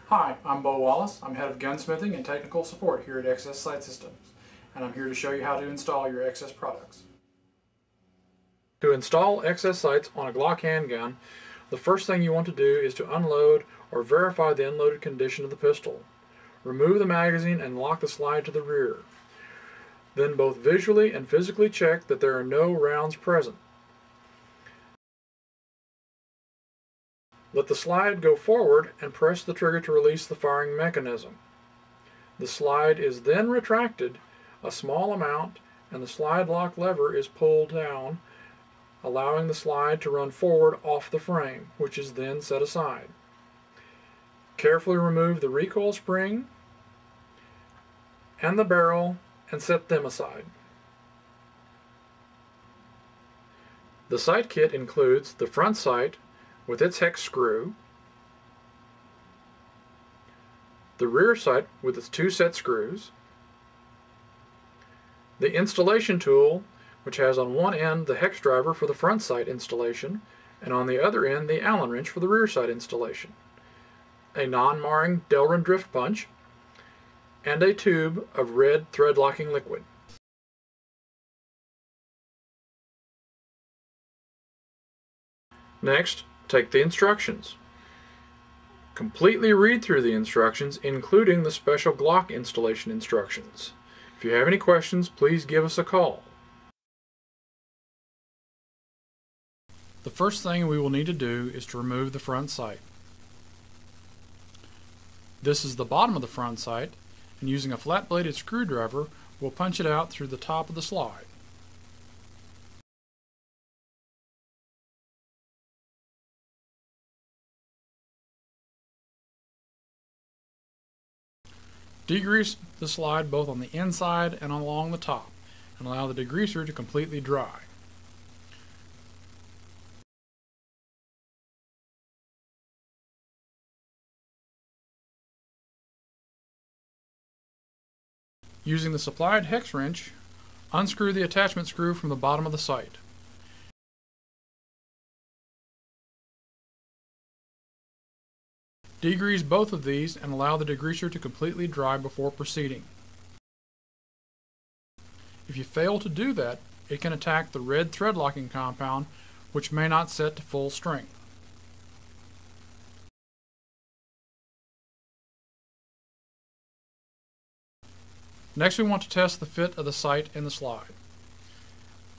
Hi, I'm Bo Wallace. I'm head of gunsmithing and technical support here at Natchez Sight Systems, and I'm here to show you how to install your Natchez products. To install Natchez sights on a Glock handgun, the first thing you want to do is to unload or verify the unloaded condition of the pistol. Remove the magazine and lock the slide to the rear. Then both visually and physically check that there are no rounds present. Let the slide go forward and press the trigger to release the firing mechanism. The slide is then retracted a small amount and the slide lock lever is pulled down, allowing the slide to run forward off the frame, which is then set aside. Carefully remove the recoil spring and the barrel and set them aside. The sight kit includes the front sight with its hex screw, the rear sight with its two set screws, the installation tool, which has on one end the hex driver for the front sight installation and on the other end the Allen wrench for the rear sight installation, a non-marring Delrin drift punch, and a tube of red thread locking liquid. Next, take the instructions. Completely read through the instructions, including the special Glock installation instructions. If you have any questions, please give us a call. The first thing we will need to do is to remove the front sight. This is the bottom of the front sight, and using a flat-bladed screwdriver, we'll punch it out through the top of the slide. Degrease the slide both on the inside and along the top, and allow the degreaser to completely dry. Using the supplied hex wrench, unscrew the attachment screw from the bottom of the sight. Degrease both of these and allow the degreaser to completely dry before proceeding. If you fail to do that, it can attack the red thread locking compound, which may not set to full strength. Next, we want to test the fit of the sight in the slide,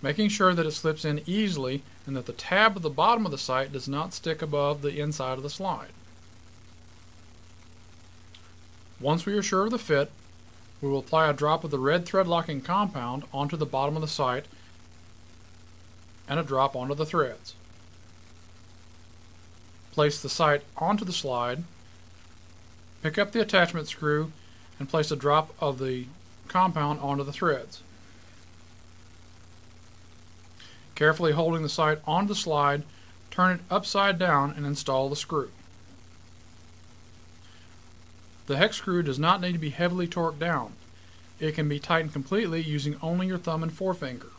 making sure that it slips in easily and that the tab of the bottom of the sight does not stick above the inside of the slide. Once we are sure of the fit, we will apply a drop of the red thread locking compound onto the bottom of the sight and a drop onto the threads. Place the sight onto the slide, pick up the attachment screw, and place a drop of the compound onto the threads. Carefully holding the sight onto the slide, turn it upside down and install the screw. The hex screw does not need to be heavily torqued down. It can be tightened completely using only your thumb and forefinger.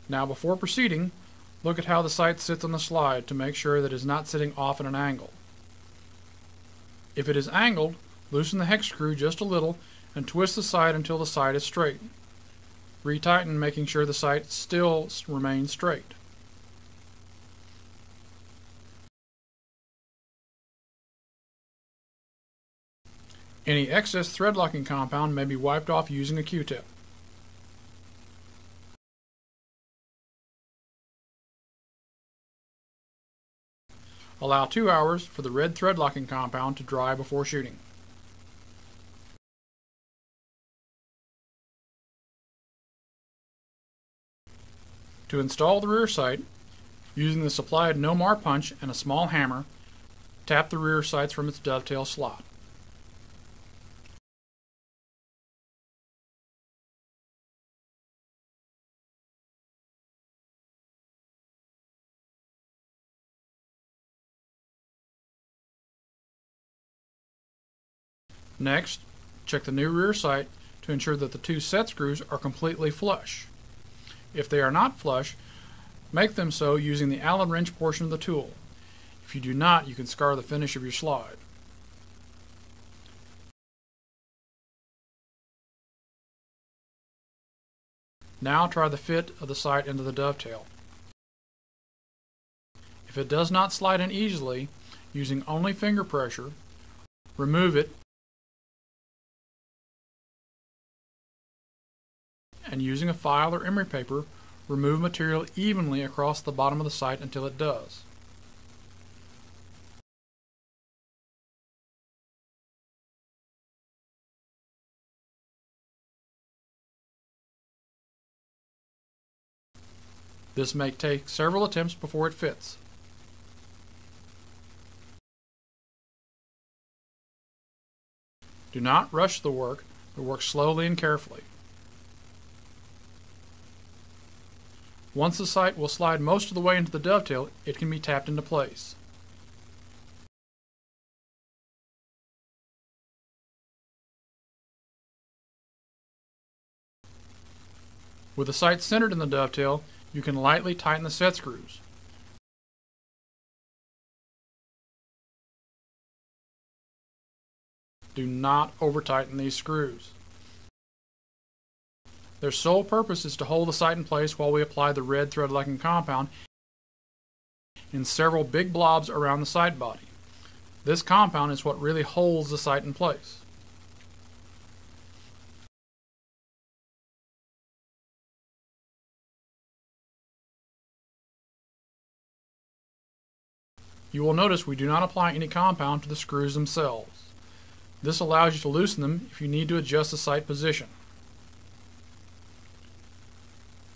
Now, before proceeding, look at how the sight sits on the slide to make sure that it is not sitting off at an angle. If it is angled, loosen the hex screw just a little and twist the sight until the sight is straight. Retighten, making sure the sight still remains straight. Any excess thread locking compound may be wiped off using a Q-tip. Allow 2 hours for the red thread locking compound to dry before shooting. To install the rear sight, using the supplied no-mar punch and a small hammer, tap the rear sights from its dovetail slot. Next, check the new rear sight to ensure that the two set screws are completely flush. If they are not flush, make them so using the Allen wrench portion of the tool. If you do not, you can scar the finish of your slide. Now try the fit of the sight into the dovetail. If it does not slide in easily, using only finger pressure, remove it and using a file or emery paper, remove material evenly across the bottom of the sight until it does. This may take several attempts before it fits. Do not rush the work, but work slowly and carefully. Once the sight will slide most of the way into the dovetail, it can be tapped into place. With the sight centered in the dovetail, you can lightly tighten the set screws. Do not over-tighten these screws. Their sole purpose is to hold the sight in place while we apply the red thread-locking compound in several big blobs around the sight body. This compound is what really holds the sight in place. You will notice we do not apply any compound to the screws themselves. This allows you to loosen them if you need to adjust the sight position.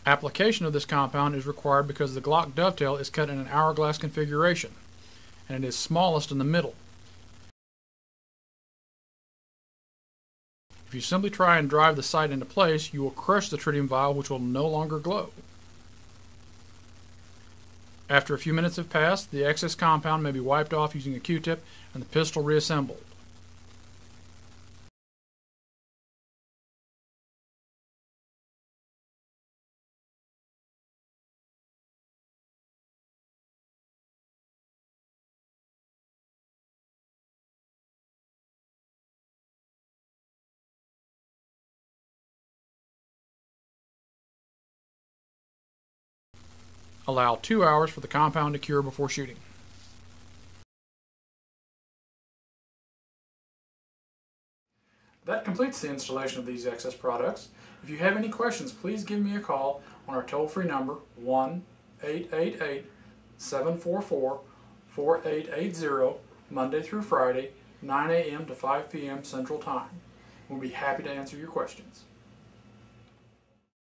Application of this compound is required because the Glock dovetail is cut in an hourglass configuration, and it is smallest in the middle. If you simply try and drive the sight into place, you will crush the tritium vial, which will no longer glow. After a few minutes have passed, the excess compound may be wiped off using a Q-tip and the pistol reassembled. Allow 2 hours for the compound to cure before shooting. That completes the installation of these excess products. If you have any questions, please give me a call on our toll-free number 1-888-744-4880 Monday through Friday, 9 a.m. to 5 p.m. Central Time. We'll be happy to answer your questions.